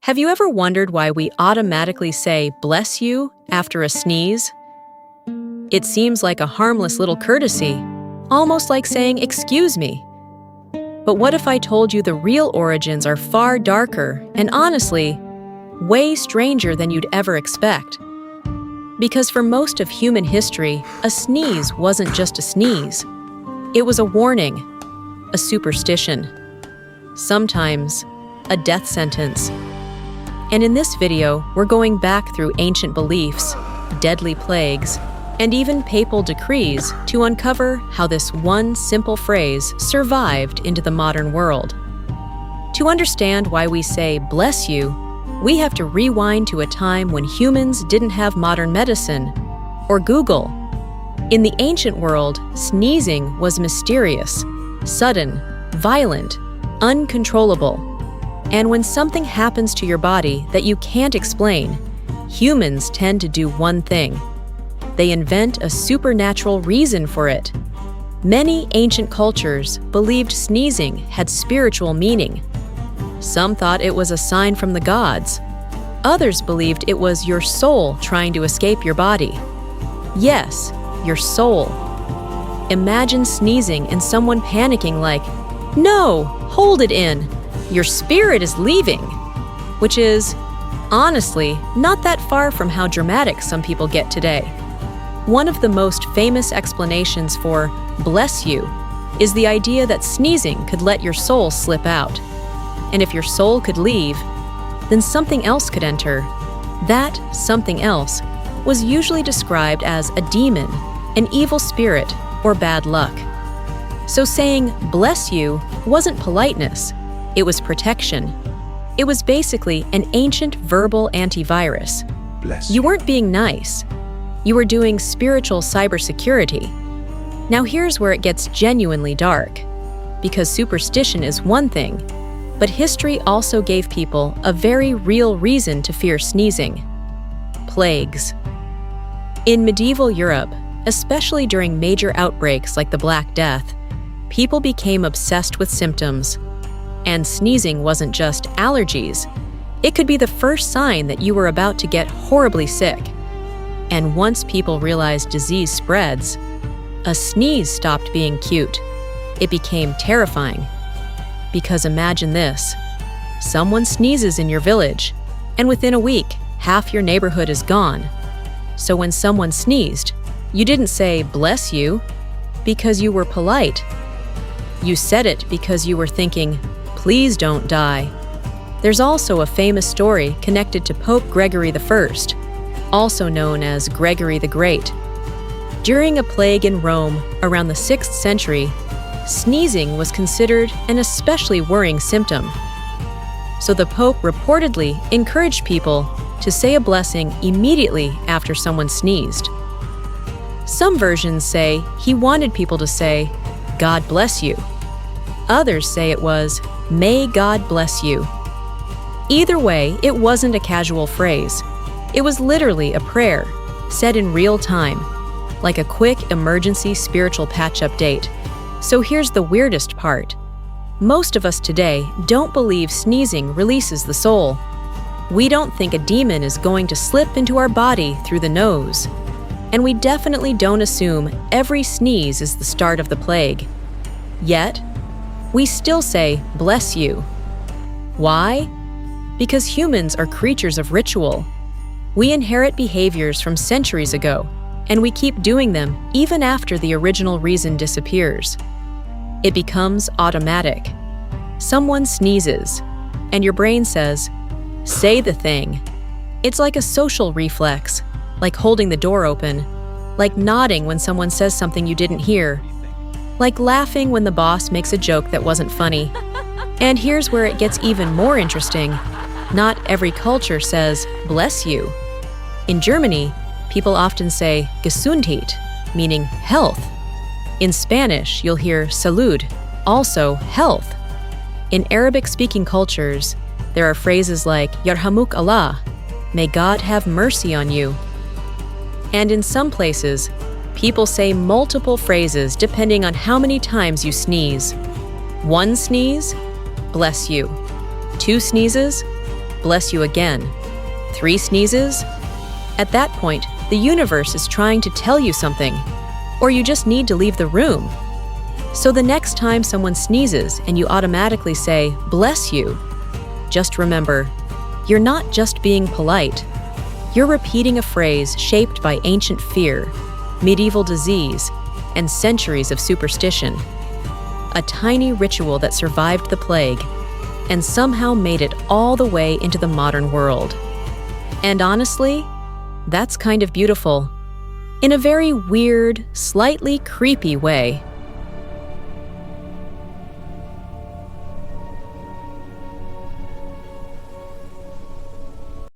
Have you ever wondered why we automatically say "bless you" after a sneeze? It seems like a harmless little courtesy, almost like saying "excuse me." But what if I told you the real origins are far darker and honestly, way stranger than you'd ever expect? Because for most of human history, a sneeze wasn't just a sneeze. It was a warning, a superstition, sometimes a death sentence. And in this video, we're going back through ancient beliefs, deadly plagues, and even papal decrees to uncover how this one simple phrase survived into the modern world. To understand why we say "bless you," we have to rewind to a time when humans didn't have modern medicine or Google. In the ancient world, sneezing was mysterious, sudden, violent, uncontrollable. And when something happens to your body that you can't explain, humans tend to do one thing. They invent a supernatural reason for it. Many ancient cultures believed sneezing had spiritual meaning. Some thought it was a sign from the gods. Others believed it was your soul trying to escape your body. Yes, your soul. Imagine sneezing and someone panicking like, "No, hold it in. Your spirit is leaving," which is, honestly, not that far from how dramatic some people get today. One of the most famous explanations for "bless you" is the idea that sneezing could let your soul slip out. And if your soul could leave, then something else could enter. That something else was usually described as a demon, an evil spirit, or bad luck. So saying "bless you" wasn't politeness, it was protection. It was basically an ancient verbal antivirus. Bless You weren't being nice. You were doing spiritual cybersecurity. Now here's where it gets genuinely dark. Because superstition is one thing, but history also gave people a very real reason to fear sneezing: plagues. In medieval Europe, especially during major outbreaks like the Black Death, people became obsessed with symptoms. And sneezing wasn't just allergies. It could be the first sign that you were about to get horribly sick. And once people realized disease spreads, a sneeze stopped being cute. It became terrifying. Because imagine this: someone sneezes in your village, and within a week, half your neighborhood is gone. So when someone sneezed, you didn't say "bless you" because you were polite. You said it because you were thinking, "please don't die." There's also a famous story connected to Pope Gregory I, also known as Gregory the Great. During a plague in Rome around the 6th century, sneezing was considered an especially worrying symptom. So the Pope reportedly encouraged people to say a blessing immediately after someone sneezed. Some versions say he wanted people to say, "God bless you." Others say it was, "May God bless you." Either way, it wasn't a casual phrase. It was literally a prayer, said in real time, like a quick emergency spiritual patch update. So here's the weirdest part. Most of us today don't believe sneezing releases the soul. We don't think a demon is going to slip into our body through the nose. And we definitely don't assume every sneeze is the start of the plague. Yet, we still say "bless you." Why? Because humans are creatures of ritual. We inherit behaviors from centuries ago, and we keep doing them even after the original reason disappears. It becomes automatic. Someone sneezes, and your brain says, "say the thing." It's like a social reflex, like holding the door open, like nodding when someone says something you didn't hear, like laughing when the boss makes a joke that wasn't funny. And here's where it gets even more interesting. Not every culture says "bless you." In Germany, people often say Gesundheit, meaning health. In Spanish, you'll hear Salud, also health. In Arabic-speaking cultures, there are phrases like Yarhamuk Allah, may God have mercy on you. And in some places, people say multiple phrases depending on how many times you sneeze. One sneeze, bless you. Two sneezes, bless you again. 3 sneezes? At that point, the universe is trying to tell you something, or you just need to leave the room. So the next time someone sneezes and you automatically say, "Bless you," just remember, you're not just being polite. You're repeating a phrase shaped by ancient fear, medieval disease, and centuries of superstition. A tiny ritual that survived the plague and somehow made it all the way into the modern world. And honestly, that's kind of beautiful. In a very weird, slightly creepy way.